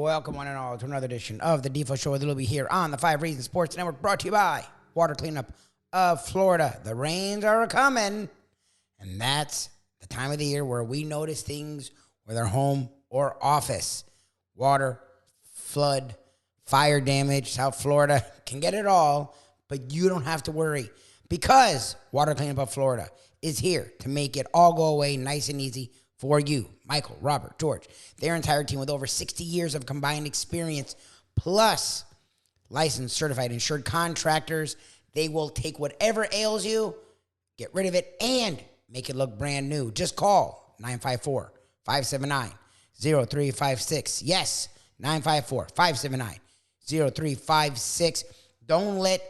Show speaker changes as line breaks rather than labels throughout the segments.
welcome one and all to another edition of the Defo Show with Luby here on the 5 Reasons Sports Network, brought to you by Water Cleanup of Florida. The rains are coming, and that's the time of the year where we notice things with our home or office. Water, flood, fire damage. South Florida can get it all, but you don't have to worry because Water Cleanup of Florida is here to make it all go away nice and easy for you. Michael, Robert, George, their entire team with over 60 years of combined experience, plus licensed, certified, insured contractors. They will take whatever ails you, get rid of it, and make it look brand new. Just call 954-579-0356. Yes, 954-579-0356. Don't let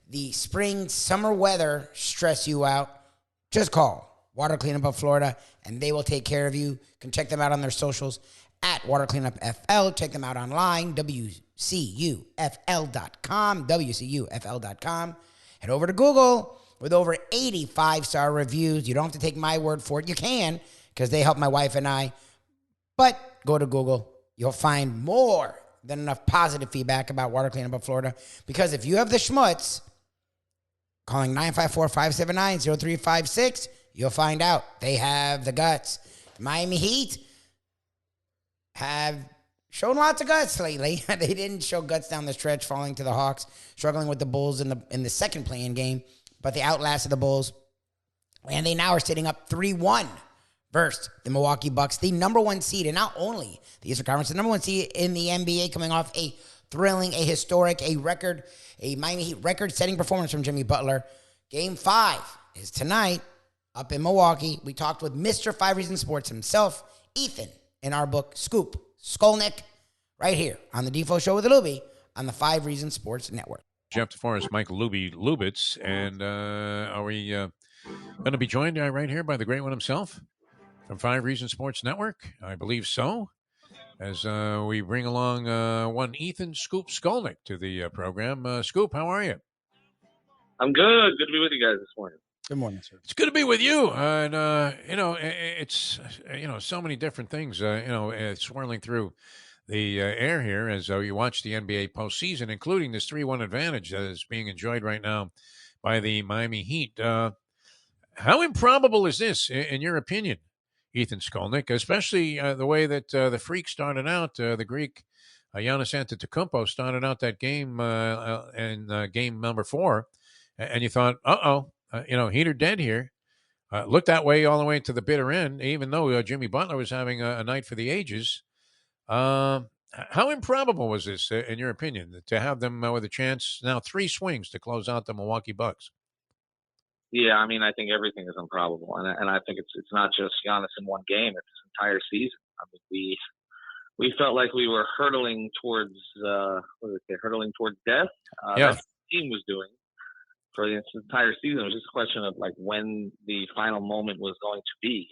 the spring, summer weather stress you out. Just call Water Cleanup of Florida, and they will take care of you. You can check them out on their socials at Water Cleanup FL. Check them out online, WCUFL.com, WCUFL.com. Head over to Google with over 85-star reviews. You don't have to take my word for it. You can, because they help my wife and I. But go to Google. You'll find more than enough positive feedback about Water Cleanup of Florida. Because if you have the schmutz, calling 954-579-0356, you'll find out they have the guts. Miami Heat have shown lots of guts lately. They didn't show guts down the stretch, falling to the Hawks, struggling with the Bulls in the second play-in game, but they outlasted the Bulls, and they now are sitting up 3-1 versus the Milwaukee Bucks, the number one seed, and not only the Eastern Conference, the number one seed in the NBA, coming off a thrilling, a historic, a Miami Heat record-setting performance from Jimmy Butler. Game 5 is tonight up in Milwaukee. We talked with Mr. 5 Reasons Sports himself, Ethan, in our book, Scoop, Skolnick, right here on the Defo Show with Luby on the 5 Reasons Sports Network.
Jeff DeForest, Michael Luby Lubitz, and are we going to be joined right here by the great one himself from 5 Reasons Sports Network? I believe so. As we bring along one Ethan Scoop Skolnick to the program. Scoop, how are you?
I'm good. Good to be with you guys this morning.
Good morning, sir.
It's good to be with you. And, it's, so many different things, swirling through the air here as you watch the NBA postseason, including this 3-1 advantage that is being enjoyed right now by the Miami Heat. How improbable is this, in your opinion, Ethan Skolnick, especially the way that the Freak started out, the Greek Giannis Antetokounmpo started out that game in game number 4, and you thought, Heat are dead here. Looked that way all the way to the bitter end, even though Jimmy Butler was having a night for the ages. How improbable was this, in your opinion, to have them with a chance now 3 swings to close out the Milwaukee Bucks?
Yeah, I mean, I think everything is improbable, and I think it's not just Giannis in one game; it's this entire season. I mean, we felt like we were hurtling towards hurtling towards death. That's what the team was doing for the entire season. It was just a question of like when the final moment was going to be.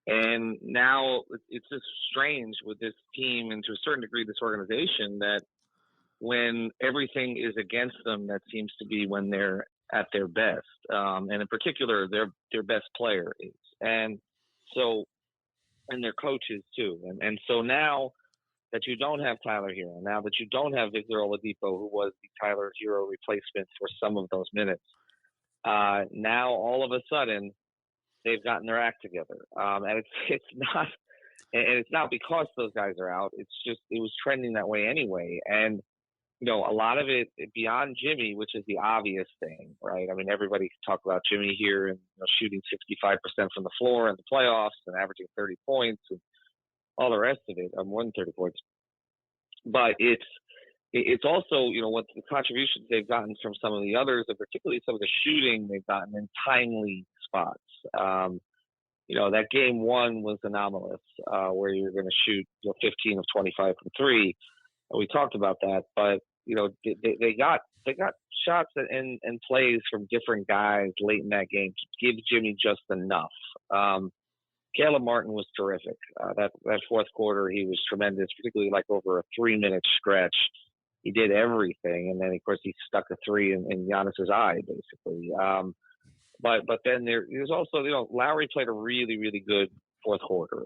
And now it's just strange with this team and to a certain degree this organization that when everything is against them, that seems to be when they're at their best. And in particular, their best player is. And their coaches too. And so now that you don't have Tyler Hero, now that you don't have Victor Oladipo, who was the Tyler Hero replacement for some of those minutes, now all of a sudden they've gotten their act together. And it's not because those guys are out. It's just it was trending that way anyway. And a lot of it beyond Jimmy, which is the obvious thing, right? I mean, everybody can talk about Jimmy here and shooting 65% from the floor in the playoffs and averaging 30 points and all the rest of it, more than 30 points. But it's also, what the contributions they've gotten from some of the others, and particularly some of the shooting they've gotten in timely spots. That game 1 was anomalous, where you're going to shoot 15 of 25 from 3. And we talked about that, but they got shots and plays from different guys late in that game to give Jimmy just enough. Caleb Martin was terrific. That fourth quarter, he was tremendous, particularly like over a 3-minute stretch. He did everything, and then of course he stuck a 3 in Giannis's eye, basically. But then there's also Lowry played a really, really good fourth quarter.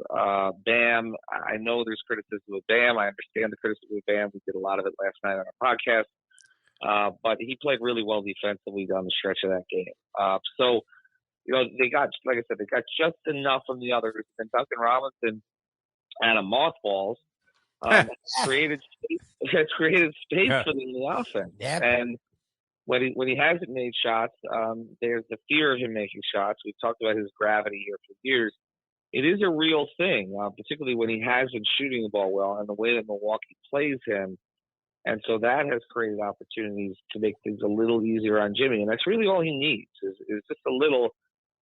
Bam, I know there's criticism of Bam. I understand the criticism of Bam. We did a lot of it last night on our podcast. But he played really well defensively down the stretch of that game. So, they got, like I said, they got just enough from the others. And Duncan Robinson and a mothballs has created space
Yeah.
for them in the offense.
Yep.
And when he hasn't made shots, there's the fear of him making shots. We've talked about his gravity here for years. It is a real thing, particularly when he has been shooting the ball well and the way that Milwaukee plays him. And so that has created opportunities to make things a little easier on Jimmy. And that's really all he needs is just a little.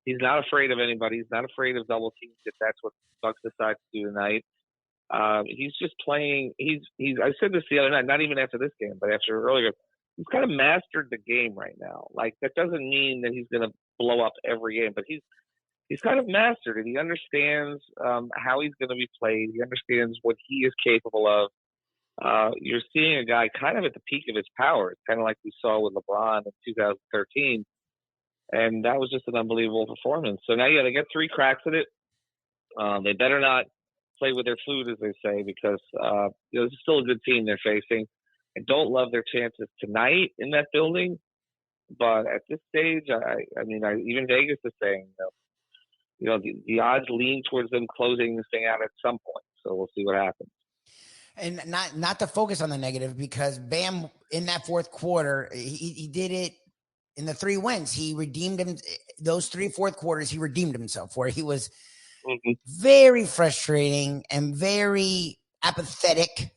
He's not afraid of anybody. He's not afraid of double teams if that's what the Bucks decide to do tonight. He's just playing. I said this the other night, not even after this game, but after earlier. He's kind of mastered the game right now. Like, that doesn't mean that he's going to blow up every game, but he's kind of mastered it. He understands how he's going to be played. He understands what he is capable of. You're seeing a guy kind of at the peak of his powers, kind of like we saw with LeBron in 2013. And that was just an unbelievable performance. So now, they get 3 cracks at it. They better not play with their food, as they say, because this is still a good team they're facing. I don't love their chances tonight in that building, but at this stage, even Vegas is saying, the odds lean towards them closing this thing out at some point. So we'll see what happens.
And not to focus on the negative, because Bam in that fourth quarter, he did it in the 3 wins. He redeemed him. Those 3 fourth quarters, he redeemed himself, where he was very frustrating and very apathetic.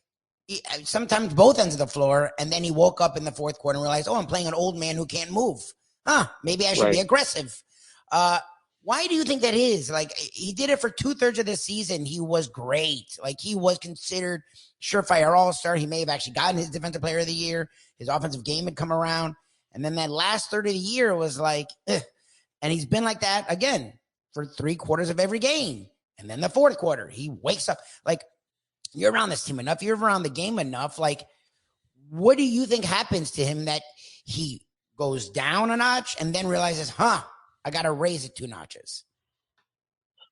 Sometimes both ends of the floor, and then he woke up in the fourth quarter and realized, I'm playing an old man who can't move. Maybe I should be aggressive. Why do you think that is? Like, he did it for 2/3 of the season. He was great. Like, he was considered surefire all-star. He may have actually gotten his defensive player of the year. His offensive game had come around. And then that last third of the year was like, and he's been like that again for 3/4 of every game. And then the fourth quarter, he wakes up. Like, you're around this team enough. You're around the game enough. Like, what do you think happens to him that he goes down a notch and then realizes, I got to raise it 2 notches?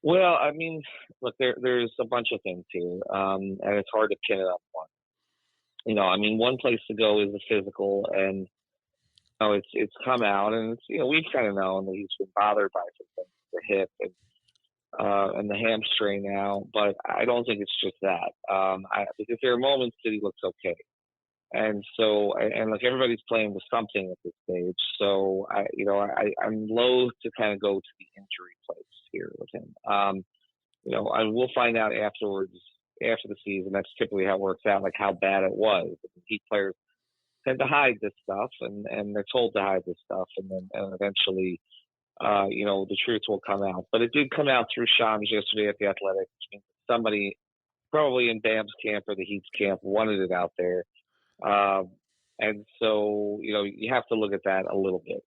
Well, I mean, look, there's a bunch of things here, and it's hard to pin it on one. One place to go is the physical, and it's come out, and we've kind of known that he's been bothered by some things, the hip and the hamstring now, but I don't think it's just that. Because there are moments that he looks okay. And so, look, everybody's playing with something at this stage. So, I'm loath to kind of go to the injury place here with him. I will find out afterwards, after the season. That's typically how it works out, like how bad it was. Heat players tend to hide this stuff, and they're told to hide this stuff, and eventually, the truth will come out. But it did come out through Shams yesterday at the Athletic, which means somebody, probably in Bam's camp or the Heat's camp, wanted it out there. And so, you have to look at that a little bit.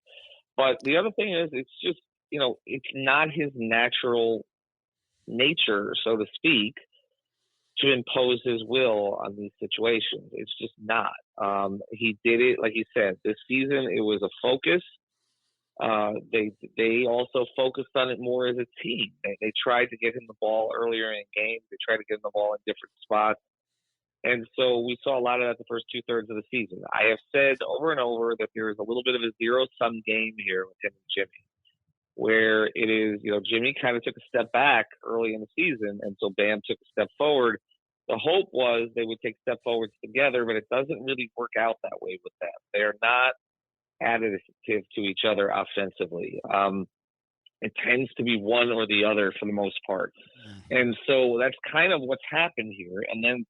But the other thing is, it's just, it's not his natural nature, so to speak, to impose his will on these situations. It's just not. He did it, like he said, this season. It was a focus. They also focused on it more as a team. They tried to get him the ball earlier in games. They tried to get him the ball in different spots. And so we saw a lot of that the first 2/3 of the season. I have said over and over that there is a little bit of a zero-sum game here with him and Jimmy, where it is, Jimmy kind of took a step back early in the season, and so Bam took a step forward. The hope was they would take step forwards together, but it doesn't really work out that way with them. They are not additive to each other offensively. It tends to be one or the other for the most part. And so that's kind of what's happened here. And then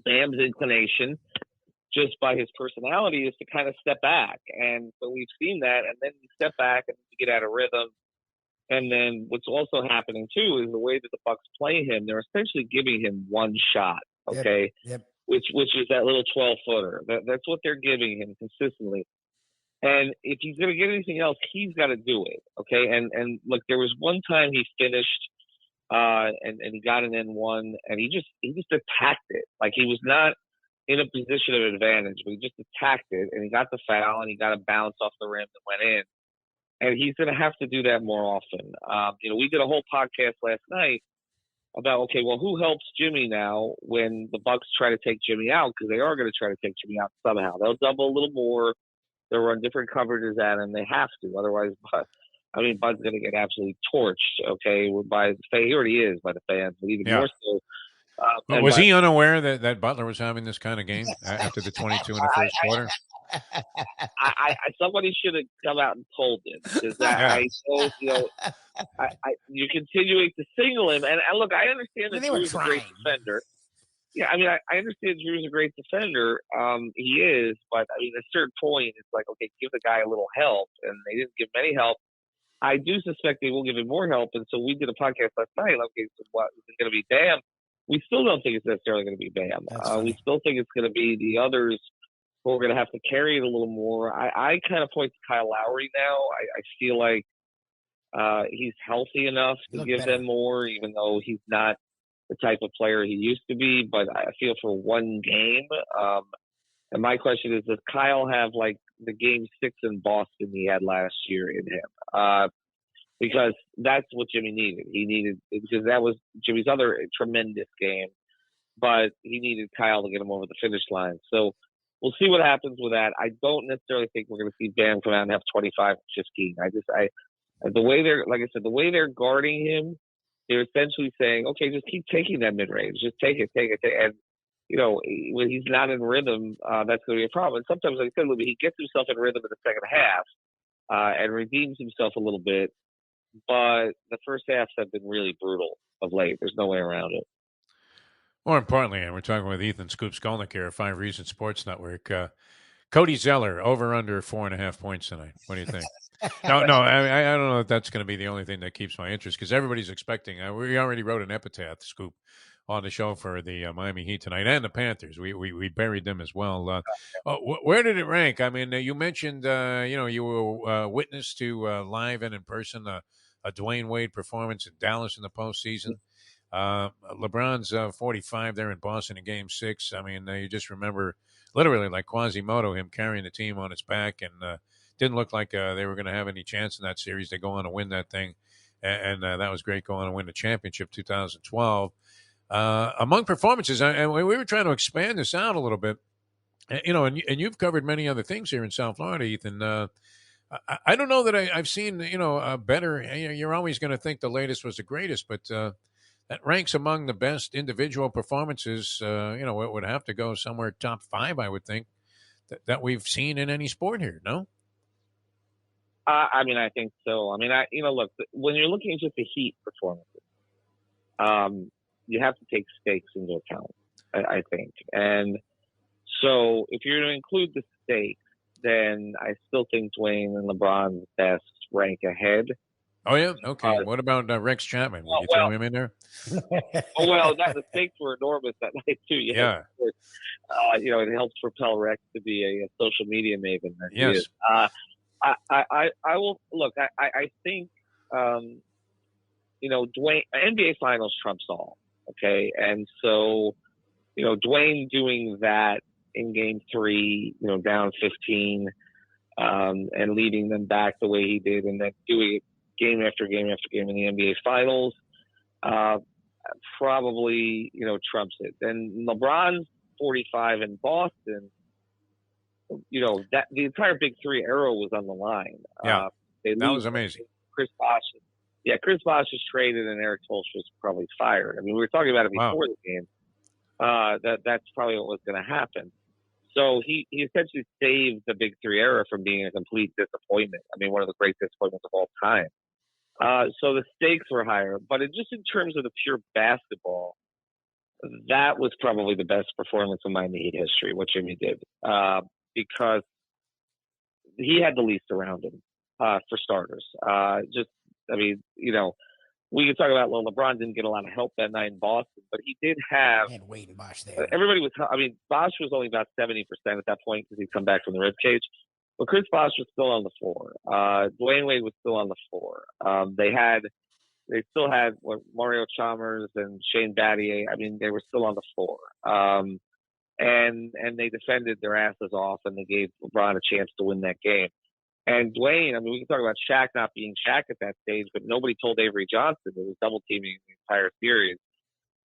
Bam's inclination, just by his personality, is to kind of step back. And so we've seen that, and then you step back and you get out of rhythm. And then what's also happening, too, is the way that the Bucks play him, they're essentially giving him one shot, okay?
Yep.
Which is that little 12-footer. That's what they're giving him consistently. And if he's going to get anything else, he's got to do it, okay? And look, there was one time he finished and he got an N1, and he just attacked it. Like, he was not in a position of advantage, but he just attacked it, and he got the foul, and he got a bounce off the rim that went in. And he's going to have to do that more often. We did a whole podcast last night about, okay, well, who helps Jimmy now when the Bucks try to take Jimmy out? Because they are going to try to take Jimmy out somehow. They'll double a little more. They'll run different coverages at him. They have to. Otherwise, Bud's going to get absolutely torched, okay, by the fans. He already is by the fans, but even
Yeah.
more so.
Was he unaware that Butler was having this kind of game after the 22 in the first quarter?
Somebody should have come out and told him, because
Yeah.
I know, you're continuing to single him. And look, I understand that Drew's a great defender. Yeah, I understand Drew's a great defender. He is, but at a certain point, it's like, okay, give the guy a little help, and they didn't give him any help. I do suspect they will give him more help, and so we did a podcast last night. Okay, so what is it going to be? Bam. We still don't think it's necessarily going to be Bam. We still think it's going to be the others who are going to have to carry it a little more. I kind of point to Kyle Lowry now. I feel like he's healthy enough to give them more, even though he's not the type of player he used to be. But I feel for one game. And my question is, does Kyle have like the game 6 in Boston he had last year in him? Because that's what Jimmy needed. Because that was Jimmy's other tremendous game, but he needed Kyle to get him over the finish line. So we'll see what happens with that. I don't necessarily think we're going to see Bam come out and have 25 15. The way the way they're guarding him, they're essentially saying, okay, just keep taking that mid range, just take it. And when he's not in rhythm, that's going to be a problem. And sometimes, like I said, he gets himself in rhythm in the second half and redeems himself a little bit. But the first halves have been really brutal of late. There's no way around it.
More importantly, and we're talking with Ethan Scoop Skolnick here, 5 Reasons Sports Network. Cody Zeller, over under 4.5 points tonight. What do you think? No, I don't know if that's going to be the only thing that keeps my interest, because everybody's expecting. We already wrote an epitaph, Scoop, on the show for the Miami Heat tonight and the Panthers. We buried them as well. Where did it rank? You mentioned you were witness to live and in person a Dwayne Wade performance in Dallas in the postseason. LeBron's 45 there in Boston in Game 6. You just remember literally like Quasimodo, him carrying the team on his back, and didn't look like they were going to have any chance in that series. They go on to win that thing, and that was great, going on to win the championship 2012. Among performances, and we were trying to expand this out a little bit, and you've covered many other things here in South Florida, Ethan. I don't know that I've seen, better. You're always going to think the latest was the greatest, but that ranks among the best individual performances. It would have to go somewhere top 5, I would think, that we've seen in any sport here. No?
I think so. Look, when you're looking at just the Heat performances, you have to take stakes into account, I think. And so if you're going to include the stakes, then I still think Dwayne and LeBron's best rank ahead.
Oh, yeah? Okay. What about Rex Chapman? Would you throw him in there?
The stakes were enormous that night, too.
Yeah.
It helps propel Rex to be a social media maven.
Yes.
I will look. I think Dwayne, NBA Finals trumps all. Okay, and so Dwayne doing that in Game 3, down 15, and leading them back the way he did, and then doing it game after game after game in the NBA Finals, probably trumps it. Then LeBron's 45 in Boston. That the entire Big Three era was on the line.
Yeah, that was amazing.
Chris Bosh was traded, and Eric Tolsch was probably fired. We were talking about it before the game. That's probably what was going to happen. So he essentially saved the Big Three era from being a complete disappointment. One of the great disappointments of all time. So the stakes were higher, but just in terms of the pure basketball, that was probably the best performance in Miami Heat history, what Jimmy did. Because he had the least around him, for starters. We could talk about, LeBron didn't get a lot of help that night in Boston, but he did have.
He had Wade and Bosh there.
Everybody was. Bosh was only about 70% at that point because he'd come back from the rib cage. But Chris Bosh was still on the floor. Dwayne Wade was still on the floor. They still had Mario Chalmers and Shane Battier. They were still on the floor. And they defended their asses off, and they gave LeBron a chance to win that game. And Dwayne, we can talk about Shaq not being Shaq at that stage, but nobody told Avery Johnson. It was double teaming the entire series.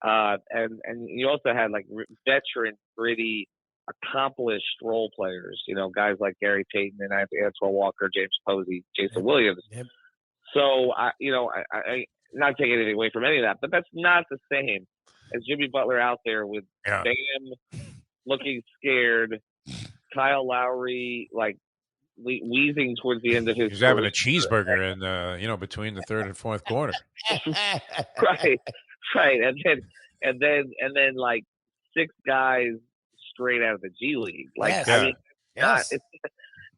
And you also had like veteran, gritty, accomplished role players. Guys like Gary Payton and Antoine Walker, James Posey, Jason Williams.
Yep.
So I not taking anything away from any of that, but that's not the same as Jimmy Butler out there with Bam looking scared, Kyle Lowry like wheezing towards the end of his.
He's having a cheeseburger in between the third and fourth quarter.
right, and then like 6 guys straight out of the G League. Like
Yes.
I mean,
Yes.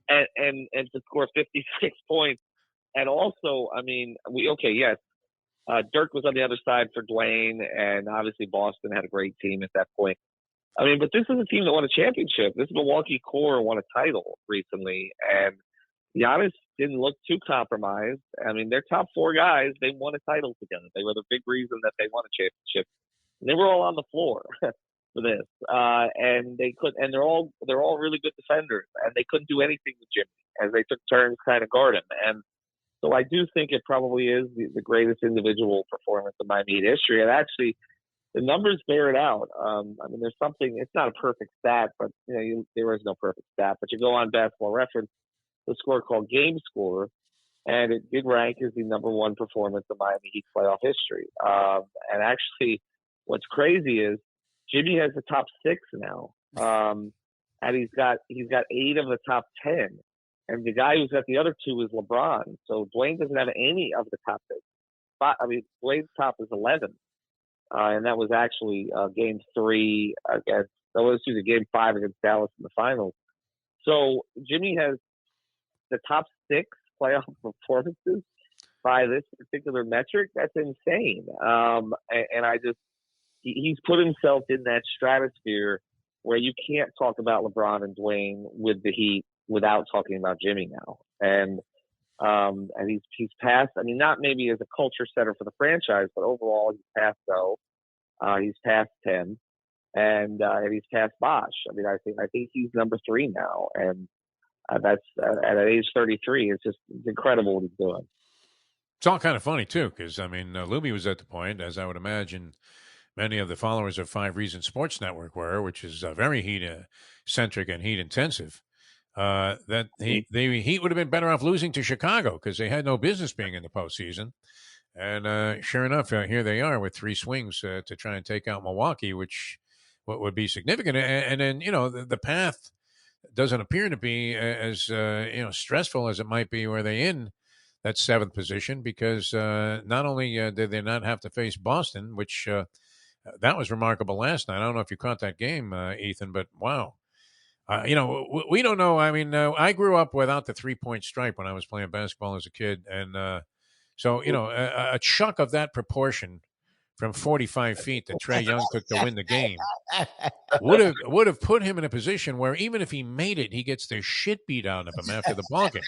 and to score 56 points, and also I mean yes. Dirk was on the other side for Dwayne, and obviously Boston had a great team at that point. I mean, but this is a team that won a championship. This Milwaukee core won a title recently, and Giannis didn't look too compromised. I mean, their top 4 guys, they won a title together. They were the big reason that they won a championship. And they were all on the floor for this, and they're all really good defenders, and they couldn't do anything with Jimmy as they took turns kind of guard him. And so I do think it probably is the greatest individual performance in Miami Heat history. And actually, the numbers bear it out. I mean, there's something. It's not a perfect stat, but there is no perfect stat. But you go on Basketball Reference, the score called Game Score, and it did rank as the number 1 performance in Miami Heat playoff history. And actually, what's crazy is Jimmy has the top 6 now, and he's got 8 of the top 10. And the guy who's got the other 2 is LeBron. So Dwayne doesn't have any of the top 6. I mean, Dwayne's top is 11. And that was actually game 3 game 5 against Dallas in the finals. So Jimmy has the top 6 playoff performances by this particular metric. That's insane. And he's put himself in that stratosphere where you can't talk about LeBron and Dwayne with the Heat without talking about Jimmy now. And he's passed, I mean, not maybe as a culture setter for the franchise, but overall he's passed he's past Tim, and he's past Bosh. I mean, I think he's number 3 now, and that's at age 33. It's incredible what he's doing.
It's all kind of funny too, because I mean, Luby was at the point, as I would imagine many of the followers of 5 Reasons Sports Network were, which is very Heat centric and Heat intensive. That the Heat would have been better off losing to Chicago because they had no business being in the postseason. And sure enough, here they are with 3 swings to try and take out Milwaukee, which would be significant. And then, the path doesn't appear to be as, stressful as it might be where they in that 7th position, because not only did they not have to face Boston, which that was remarkable last night. I don't know if you caught that game, Ethan, but wow. We don't know. I mean, I grew up without the 3-point stripe when I was playing basketball as a kid. And so, a chuck of that proportion from 45 feet that Trae Young took to win the game would have put him in a position where even if he made it, he gets the shit beat out of him after the ball game.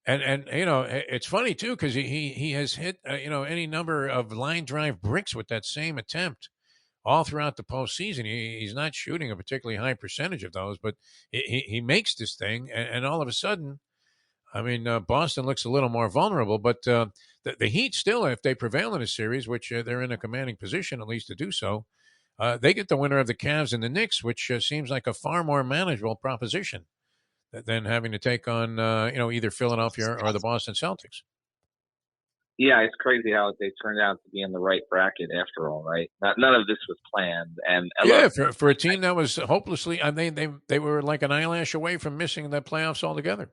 And it's funny, too, because he has hit, any number of line drive bricks with that same attempt all throughout the postseason. He's not shooting a particularly high percentage of those, but he makes this thing. And all of a sudden, I mean, Boston looks a little more vulnerable, but the Heat still, if they prevail in a series, which they're in a commanding position at least to do so, they get the winner of the Cavs and the Knicks, which seems like a far more manageable proposition than having to take on, either Philadelphia or the Boston Celtics.
Yeah, it's crazy how they turned out to be in the right bracket after all, right? None of this was planned. And
for a team that was hopelessly, I mean, they were like an eyelash away from missing the playoffs altogether.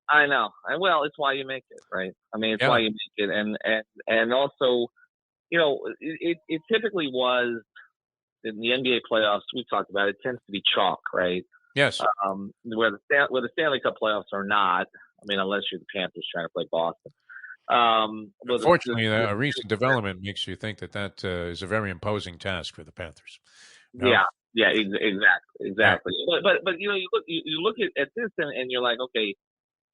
I know. Well, it's why you make it, right? I mean, it's why you make it. And also, it typically was in the NBA playoffs, we've talked about it, tends to be chalk, right?
Yes.
Where the Stanley Cup playoffs are not, I mean, unless you're the Panthers trying to play Boston.
Unfortunately, a recent development makes you think that is a very imposing task for the Panthers.
No? Yeah, exactly. Yeah. But you look at this and you're like, okay,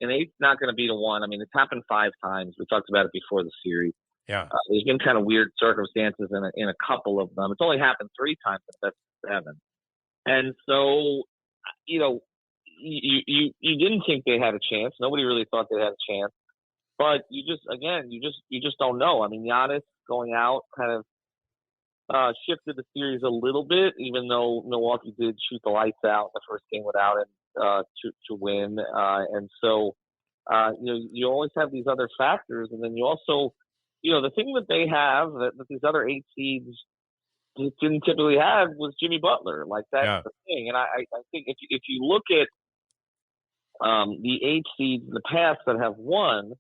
an 8's not going to beat a 1. I mean, it's happened 5 times. We talked about it before the series.
Yeah,
there's been kind of weird circumstances in a couple of them. It's only happened 3 times in the best 7, and so you didn't think they had a chance. Nobody really thought they had a chance. But you just don't know. I mean, Giannis going out kind of shifted the series a little bit, even though Milwaukee did shoot the lights out the first game without him to win. And so, you always have these other factors. And then you also, the thing that they have that these other 8 seeds didn't typically have was Jimmy Butler. Like, that's the thing. And I think if you look at the 8 seeds in the past that have won,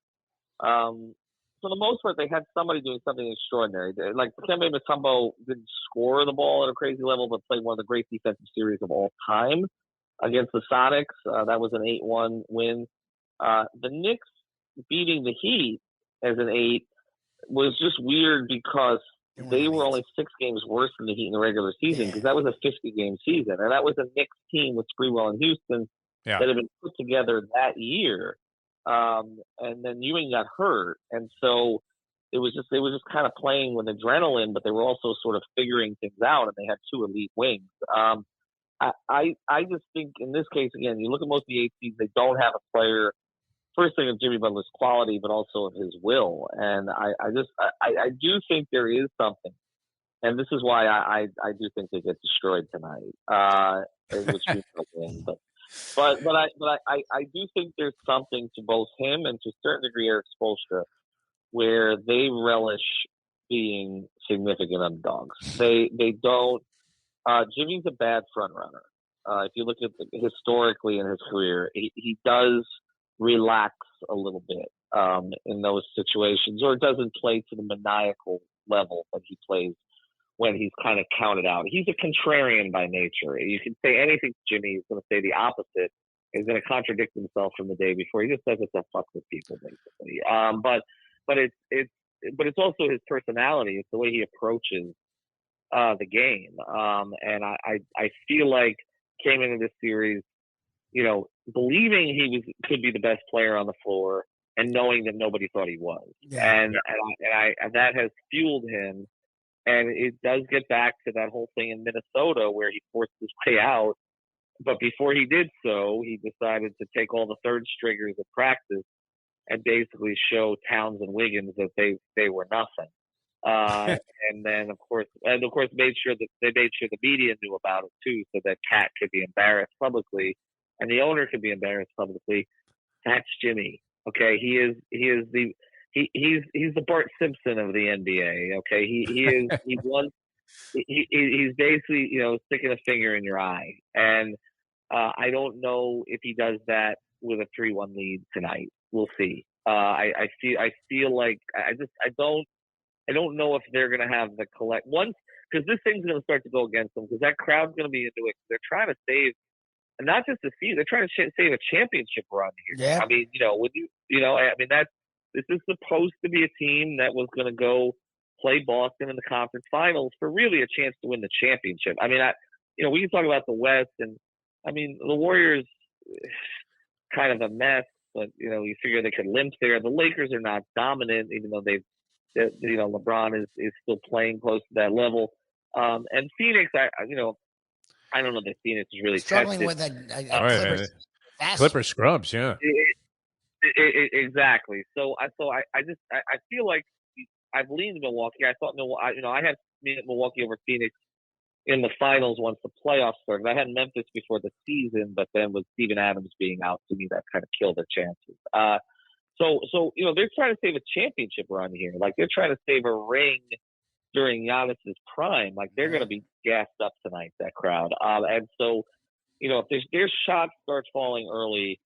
for the most part, they had somebody doing something extraordinary. Like, Kemba Mutombo didn't score the ball at a crazy level, but played one of the great defensive series of all time against the Sonics. That was an 8-1 win. The Knicks beating the Heat as an 8 was just weird because they were only 6 games worse than the Heat in the regular season, because that was a 50-game season. And that was a Knicks team with Sprewell and Houston that had been put together that year. And then Ewing got hurt. And so they were just kind of playing with adrenaline, but they were also sort of figuring things out, and they had 2 elite wings. I just think in this case, again, you look at most of the 8 seeds, they don't have a player, first thing, of Jimmy Butler's quality, but also of his will. And I do think there is something. And this is why I do think they get destroyed tonight, which we will win. But I do think there's something to both him and to a certain degree Eric Spoelstra, where they relish being significant underdogs. They don't. Jimmy's a bad front runner. If you look at historically in his career, he does relax a little bit in those situations, or doesn't play to the maniacal level that he plays when he's kind of counted out. He's a contrarian by nature. You can say anything to Jimmy, he's going to say the opposite. He's going to contradict himself from the day before. He just does it to fuck with people, basically. But it's also his personality. It's the way he approaches the game. And I feel like came into this series, believing he could be the best player on the floor, and knowing that nobody thought he was. And that has fueled him. And it does get back to that whole thing in Minnesota where he forced his way out. But before he did so, he decided to take all the third stringers at practice and basically show Towns and Wiggins that they were nothing. And then, of course, made sure the media knew about it too, so that Cat could be embarrassed publicly and the owner could be embarrassed publicly. That's Jimmy. Okay, he's the Bart Simpson of the NBA. Okay, he's basically sticking a finger in your eye, and I don't know if he does that with a 3-1 lead tonight. We'll see. I feel like I don't know if they're going to have the collect once, because this thing's going to start to go against them, because that crowd's going to be into it. They're trying to save. And not just the season, they're trying to save a championship run here.
Yeah.
I mean, this is supposed to be a team that was going to go play Boston in the conference finals for really a chance to win the championship. I mean, we can talk about the West, and I mean, the Warriors, kind of a mess, but you figure they could limp there. The Lakers are not dominant, even though LeBron is still playing close to that level. And Phoenix, I don't know that Phoenix is really
struggling
tested.
with a
Clipper scrubs, yeah.
Exactly. So I feel like I've leaned Milwaukee. I thought I had Milwaukee over Phoenix in the finals once the playoffs started. I had Memphis before the season, but then with Steven Adams being out, to me that kind of killed their chances. So they're trying to save a championship run here. Like, they're trying to save a ring during Giannis's prime. Like, they're going to be gassed up tonight, that crowd. And so, if their shots start falling early,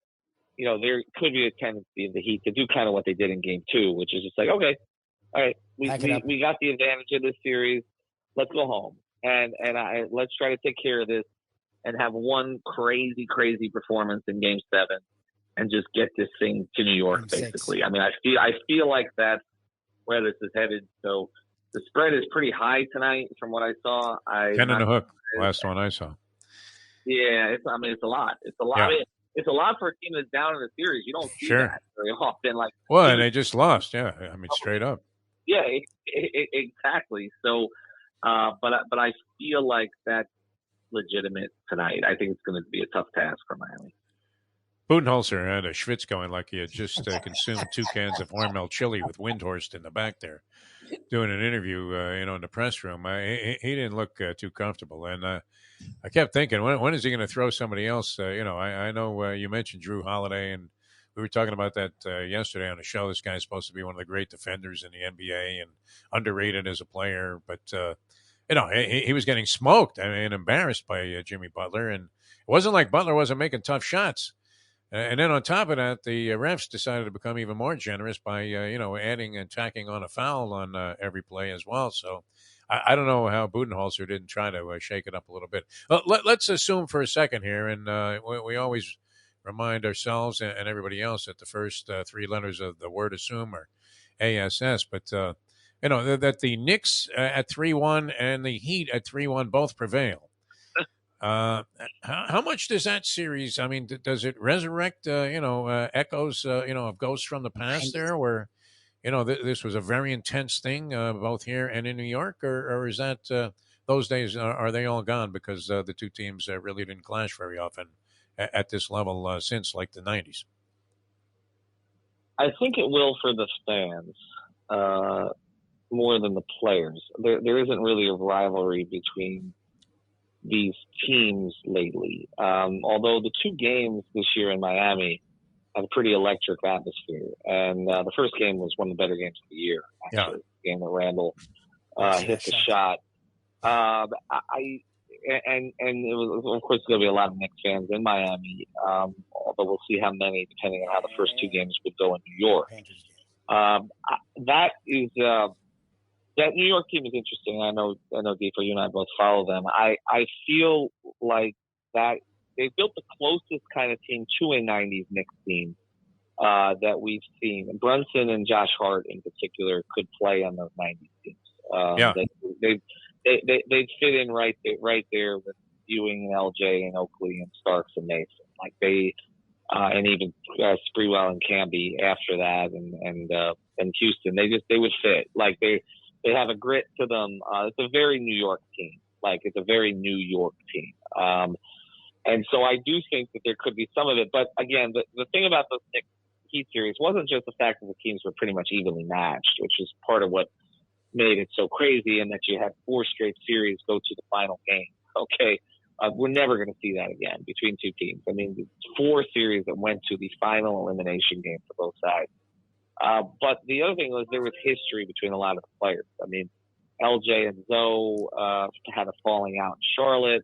there could be a tendency of the Heat to do kind of what they did in Game 2, which is just like, okay, all right, we got the advantage of this series. Let's go home and let's try to take care of this and have one crazy performance in Game 7 and just get this thing to New York, basically. I mean, I feel like that's where this is headed. So the spread is pretty high tonight from what I saw.
10 and a hook, last one I saw.
Yeah, it's a lot. It's a lot.
Yeah.
It's a lot for a team that's down in the series. You don't see that very often.
And they just lost. Yeah, I mean, straight up.
Yeah, exactly. So, but I feel like that's legitimate tonight. I think it's going to be a tough task for Miami.
Budenholzer had a schwitz going like he had just consumed 2 cans of Hormel chili with Windhorst in the back there, doing an interview, in the press room. He didn't look too comfortable, and I kept thinking, when is he going to throw somebody else? I know you mentioned Drew Holiday, and we were talking about that yesterday on the show. This guy's supposed to be one of the great defenders in the NBA and underrated as a player, but he was getting smoked. I mean, embarrassed by Jimmy Butler, and it wasn't like Butler wasn't making tough shots. And then on top of that, the refs decided to become even more generous by, adding and tacking on a foul on every play as well. So I don't know how Budenholzer didn't try to shake it up a little bit. Let's assume for a second here, and we always remind ourselves and everybody else that the first 3 letters of the word assume are ASS. But, that the Knicks at 3-1 and the Heat at 3-1 both prevail. How much does that series? I mean, does it resurrect, echoes, of ghosts from the past there, where, this was a very intense thing, both here and in New York, or is that those days are they all gone because the two teams really didn't clash very often at this level since like the '90s?
I think it will for the fans more than the players. There isn't really a rivalry between these teams lately. Although the 2 games this year in Miami had a pretty electric atmosphere. And the first game was one of the better games of the year, actually. The game that Randall hit the shot. And it was, of course, going to be a lot of Knicks fans in Miami, although we'll see how many, depending on how the first 2 games would go in New York. That New York team is interesting. I know, Deepa, you and I both follow them. I feel like that they built the closest kind of team to a '90s Knicks team that we've seen. And Brunson and Josh Hart, in particular, could play on those '90s teams. They'd fit in right there with Ewing and LJ and Oakley and Starks and Mason. Like and even Sprewell and Camby after that, and Houston. They would fit. Like they have a grit to them. It's a very New York team. It's a very New York team. And so I do think that there could be some of it. But again, the thing about the Knicks Heat series wasn't just the fact that the teams were pretty much evenly matched, which is part of what made it so crazy, and that you had 4 straight series go to the final game. Okay. We're never going to see that again between 2 teams. I mean, 4 series that went to the final elimination game for both sides. But the other thing was there was history between a lot of the players. I mean, LJ and Zoe had a falling out in Charlotte.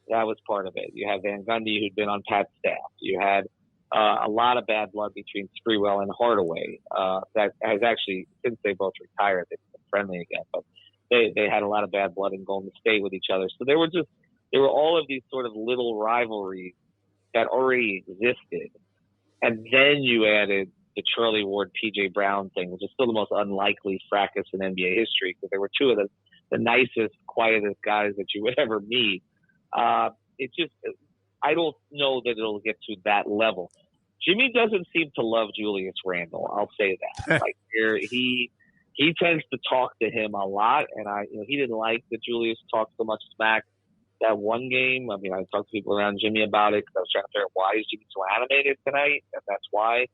That was part of it. You had Van Gundy, who'd been on Pat's staff. You had a lot of bad blood between Sprewell and Hardaway. That has actually, since they both retired, they've been friendly again. But they had a lot of bad blood in Golden State with each other. So there were all of these sort of little rivalries that already existed. And then you added the Charlie Ward, P.J. Brown thing, which is still the most unlikely fracas in NBA history, because there were 2 of the nicest, quietest guys that you would ever meet. I don't know that it'll get to that level. Jimmy doesn't seem to love Julius Randle. I'll say that. He tends to talk to him a lot, and he didn't like that Julius talked so much smack that one game. I mean, I talked to people around Jimmy about it because I was trying to figure out why is Jimmy so animated tonight, and that's why.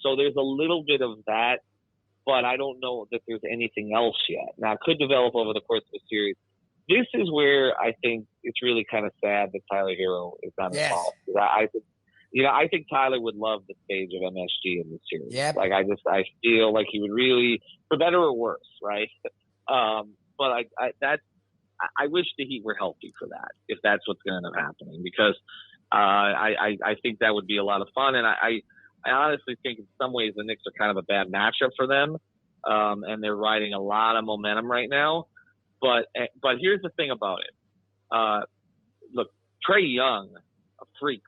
So there's a little bit of that, but I don't know that there's anything else yet. Now, it could develop over the course of the series. This is where I think it's really kind of sad that Tyler Hero is not involved. I think Tyler would love the stage of MSG in this series.
Yep.
I feel like he would really, for better or worse, right? But I wish the Heat were healthy for that, if that's what's going to end up happening, because I think that would be a lot of fun. And I honestly think in some ways the Knicks are kind of a bad matchup for them. And they're riding a lot of momentum right now. But here's the thing about it. Look, Trae Young freaked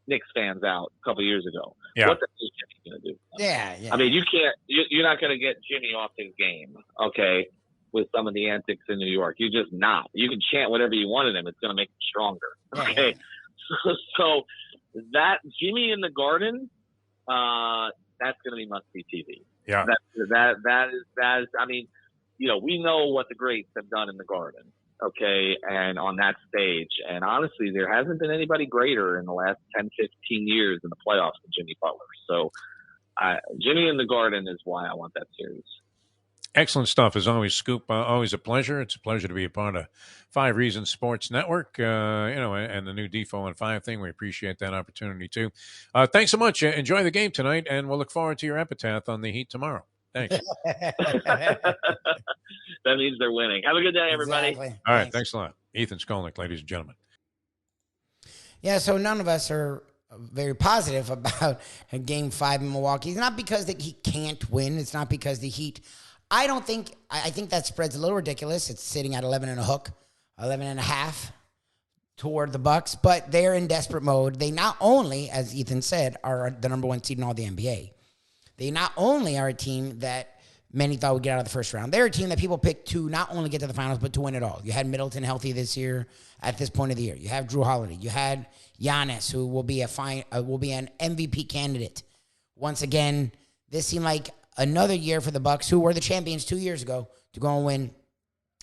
Knicks fans out a couple years ago.
Yeah.
What the hell is Jimmy going to do?
Yeah.
I mean, you're not going to get Jimmy off his game, okay, with some of the antics in New York. You're just not. You can chant whatever you want at him. It's going to make him stronger, okay? Yeah. So that Jimmy in the Garden, that's going to be must-see TV.
Yeah.
That is. I mean, we know what the greats have done in the Garden. okay, and on that stage. And honestly, there hasn't been anybody greater in the last 10, 15 years in the playoffs than Jimmy Butler. So Jimmy in the Garden is why I want that series.
Excellent stuff as always, Scoop. Always a pleasure. It's a pleasure to be a part of Five Reasons Sports Network, and the new Defo and 5 thing. We appreciate that opportunity, too. Thanks so much. Enjoy the game tonight, and we'll look forward to your epitaph on the Heat tomorrow. Thanks.
That means they're winning. Have a good day, everybody.
Exactly.
All right. Thanks a lot. Ethan Skolnick, ladies and gentlemen.
Yeah, so none of us are very positive about Game 5 in Milwaukee. It's not because the Heat can't win. It's not because the Heat... I think that spread's a little ridiculous. It's sitting at 11 and a hook, 11 and a half toward the Bucks, but they're in desperate mode. They not only, as Ethan said, are the number 1 seed in all the NBA. They not only are a team that many thought would get out of the first round. They're a team that people picked to not only get to the finals, but to win it all. You had Middleton healthy this year at this point of the year. You have Drew Holiday. You had Giannis, who will be an MVP candidate. Once again, this seemed like another year for the Bucks, who were the champions 2 years ago, to go and win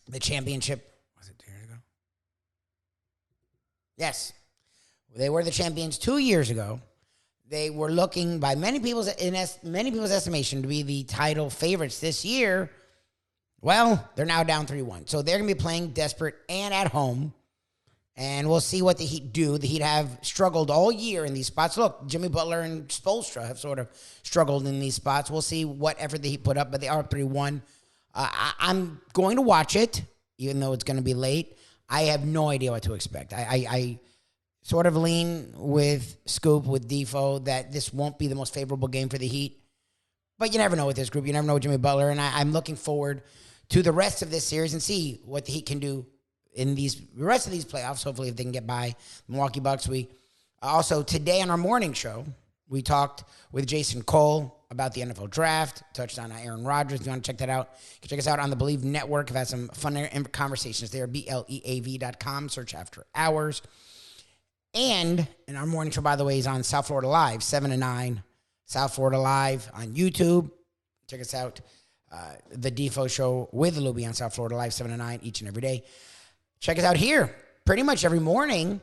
the championship. Was it 2 years ago? Yes. They were the champions 2 years ago. They were looking, by many people's estimation, to be the title favorites this year. Well, they're now down 3-1. So they're going to be playing desperate and at home. And we'll see what the Heat do. The Heat have struggled all year in these spots. Look, Jimmy Butler and Spoelstra have sort of struggled in these spots. We'll see what effort the Heat put up, but they are 3-1. I'm going to watch it, even though it's going to be late. I have no idea what to expect. I sort of lean with Scoop, with Defo, that this won't be the most favorable game for the Heat. But you never know with this group. You never know with Jimmy Butler. And I'm looking forward to the rest of this series and see what the Heat can do in the rest of these playoffs. Hopefully, if they can get by the Milwaukee Bucks. We also, today on our morning show, we talked with Jason Cole about the NFL draft, touched on Aaron Rodgers. If you want to check that out, you can check us out on the Believe Network. We've had some fun conversations there, BLEAV.com, search after hours. And in our morning show, by the way, is on South Florida Live, 7 to 9, South Florida Live on YouTube. Check us out, the Defo Show with Luby on South Florida Live, 7 to 9, each and every day. Check us out here pretty much every morning,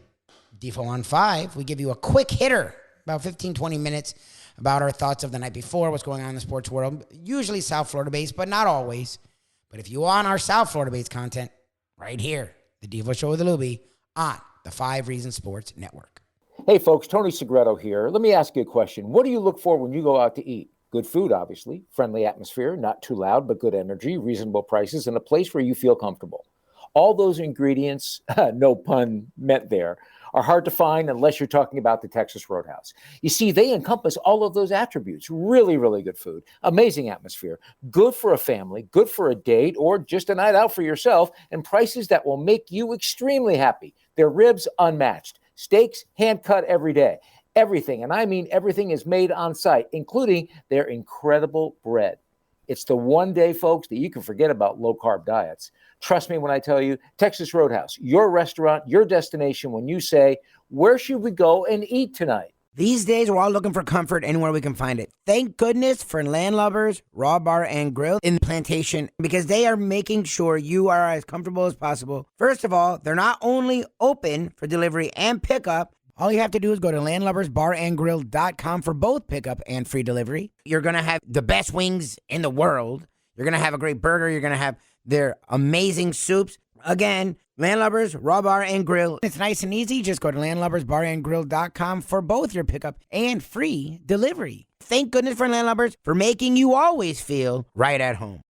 Defo on 5. We give you a quick hitter, about 15, 20 minutes, about our thoughts of the night before, what's going on in the sports world. Usually South Florida-based, but not always. But if you want our South Florida-based content, right here, the Defo Show with Luby on the 5 Reasons Sports Network.
Hey, folks, Tony Segreto here. Let me ask you a question. What do you look for when you go out to eat? Good food, obviously, friendly atmosphere, not too loud, but good energy, reasonable prices, and a place where you feel comfortable. All those ingredients, no pun meant there, are hard to find unless you're talking about the Texas Roadhouse. You see, they encompass all of those attributes. Really, really good food, amazing atmosphere, good for a family, good for a date, or just a night out for yourself, and prices that will make you extremely happy. Their ribs unmatched, steaks hand-cut every day. Everything, and I mean everything, is made on site, including their incredible bread. It's the one day, folks, that you can forget about low-carb diets. Trust me when I tell you, Texas Roadhouse, your restaurant, your destination when you say, where should we go and eat tonight?
These days, we're all looking for comfort anywhere we can find it. Thank goodness for Landlubbers Raw Bar and Grill in Plantation, because they are making sure you are as comfortable as possible. First of all, they're not only open for delivery and pickup. All you have to do is go to landlubbersbarandgrill.com for both pickup and free delivery. You're going to have the best wings in the world. You're going to have a great burger. You're going to have their amazing soups. Again, Landlubbers, Raw Bar and Grill. It's nice and easy. Just go to landlubbersbarandgrill.com for both your pickup and free delivery. Thank goodness for Landlubbers for making you always feel right at home.